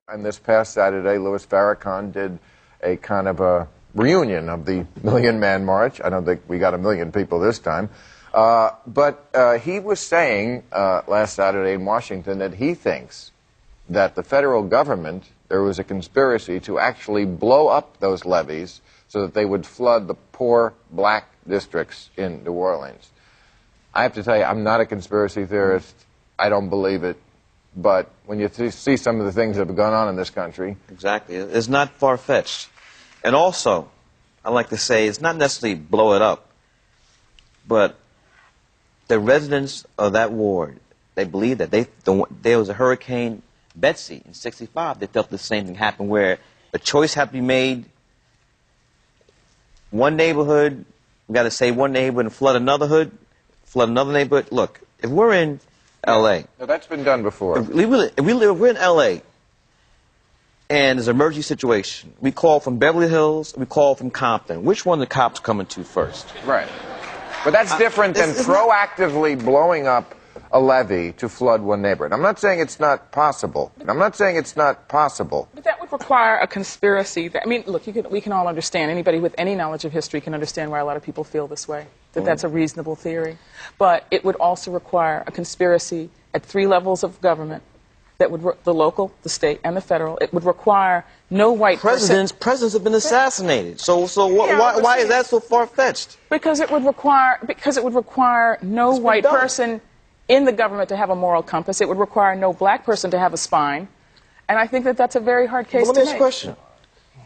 And this past Saturday, Louis Farrakhan did a kind of a reunion of the Million Man March. I don't think we got 1 million people this time. But he was saying last Saturday in Washington that he thinks that the federal government, there was a conspiracy to actually blow up those levees so that they would flood the poor black districts in New Orleans. I have to tell you, I'm not a conspiracy theorist. I don't believe it. But when you see some of the things that have gone on in this country... Exactly. It's not far-fetched. And also, I like to say, it's not necessarily blow it up, but the residents of that ward, they believe that there was a Hurricane Betsy in '65. They felt the same thing happened, where a choice had to be made. One neighborhood, we got to say one neighborhood and flood another neighborhood. Look, if we're in L.A. No, that's been done before. If we're in L.A. and there's an emergency situation, we call from Beverly Hills, we call from Compton. Which one are the cops coming to first? Right. But that's different than proactively blowing up a levee to flood one neighborhood. I'm not saying it's not possible. I'm not saying it's not possible. But that would require a conspiracy. I mean, look, we can all understand. Anybody with any knowledge of history can understand why a lot of people feel this way, that that's a reasonable theory. But it would also require a conspiracy at 3 levels of government, that would the local, the state, and the federal. It would require no white Presidents have been assassinated. So why is that so far-fetched? Because it would require no white person in the government to have a moral compass. It would require no black person to have a spine. And I think that that's a very hard case to make. Let me ask you a question.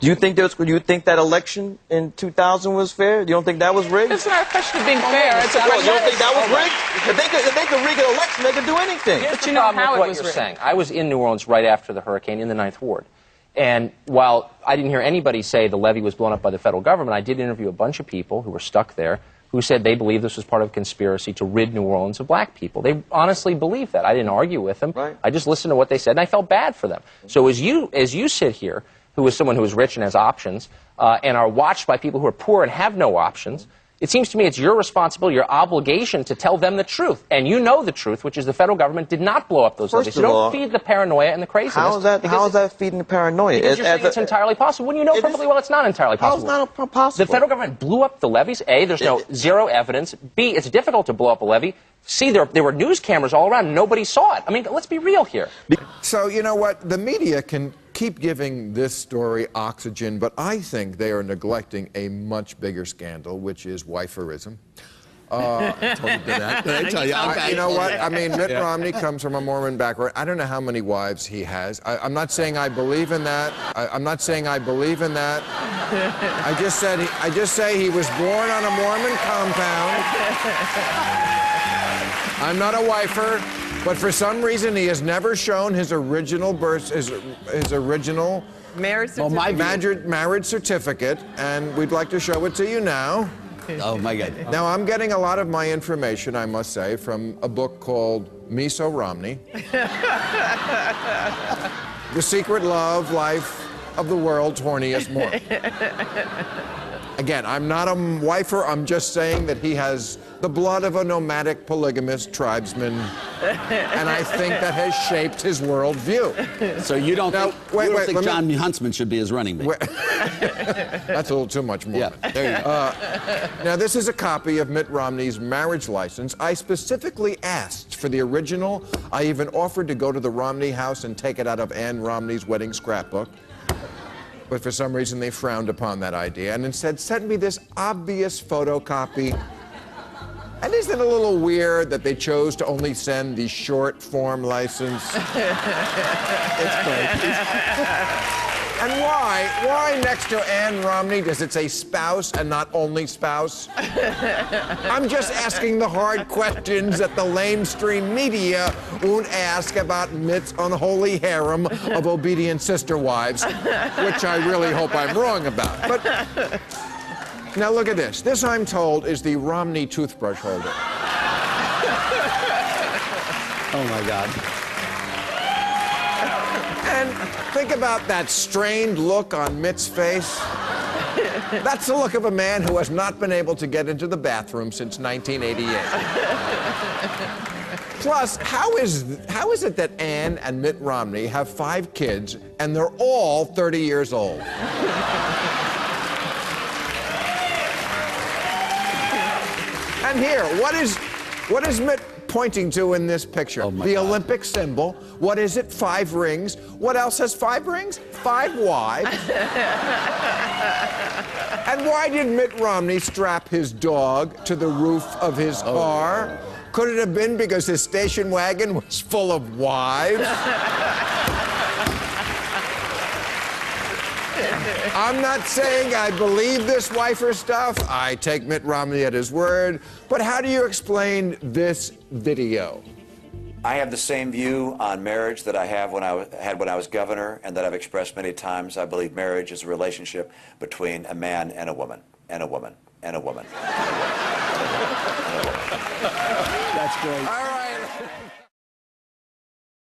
Do you think that election in 2000 was fair? You don't think that was rigged? It's not a question of being fair. It's a question. You don't think that was rigged? If they could rig an election, they could do anything. But you know how it was rigged. Saying. I was in New Orleans right after the hurricane in the 9th Ward. And while I didn't hear anybody say the levee was blown up by the federal government, I did interview a bunch of people who were stuck there who said they believed this was part of a conspiracy to rid New Orleans of black people. They honestly believed that. I didn't argue with them. Right. I just listened to what they said, and I felt bad for them. So as you sit here, who is someone who is rich and has options, and are watched by people who are poor and have no options, it seems to me it's your responsibility, your obligation to tell them the truth. And you know the truth, which is the federal government did not blow up those levees. So don't feed the paranoia and the craziness. How is that feeding the paranoia? Because you're saying it's entirely possible. When you know perfectly well it's not entirely possible. How is it not possible? The federal government blew up the levees. A, there's zero evidence. B, it's difficult to blow up a levee. C, there were news cameras all around. Nobody saw it. I mean, let's be real here. So, you know what? The media can keep giving this story oxygen, but I think they are neglecting a much bigger scandal, which is wiferism. Told you that. Did I tell you? Okay. You know what? I mean, Mitt Romney comes from a Mormon background. I don't know how many wives he has. I'm not saying I believe in that. I'm not saying I believe in that. I just say he was born on a Mormon compound. I'm not a wifer, but for some reason he has never shown his original birth, his original marriage certificate. Marriage certificate, and we'd like to show it to you now. Oh, my God. Now, I'm getting a lot of my information, I must say, from a book called Miso Romney. The Secret Love Life of the World's Horniest Mormon. Again, I'm not a wifer, I'm just saying that he has the blood of a nomadic polygamist tribesman, and I think that has shaped his worldview. So you don't think John Huntsman should be his running mate? That's a little too much more. Yeah, there you go. Now, this is a copy of Mitt Romney's marriage license. I specifically asked for the original. I even offered to go to the Romney house and take it out of Ann Romney's wedding scrapbook. But for some reason, they frowned upon that idea and instead sent me this obvious photocopy. And isn't it a little weird that they chose to only send the short form license? It's great. And why next to Ann Romney does it say spouse and not only spouse? I'm just asking the hard questions that the lamestream media won't ask about Mitt's unholy harem of obedient sister wives, which I really hope I'm wrong about. But now look at this. This, I'm told, is the Romney toothbrush holder. Oh, my God. And think about that strained look on Mitt's face. That's the look of a man who has not been able to get into the bathroom since 1988. Plus, how is it that Ann and Mitt Romney have 5 kids and they're all 30 years old? And here, what is Mitt pointing to in this picture? The Olympic symbol. What is it? 5 rings. What else has 5 rings? 5 wives. And why did Mitt Romney strap his dog to the roof of his car? Could it have been because his station wagon was full of wives? I'm not saying I believe this wifer stuff. I take Mitt Romney at his word. But how do you explain this video? I have the same view on marriage that I had when I was governor, and that I've expressed many times. I believe marriage is a relationship between a man and a woman, and a woman, and a woman. That's great.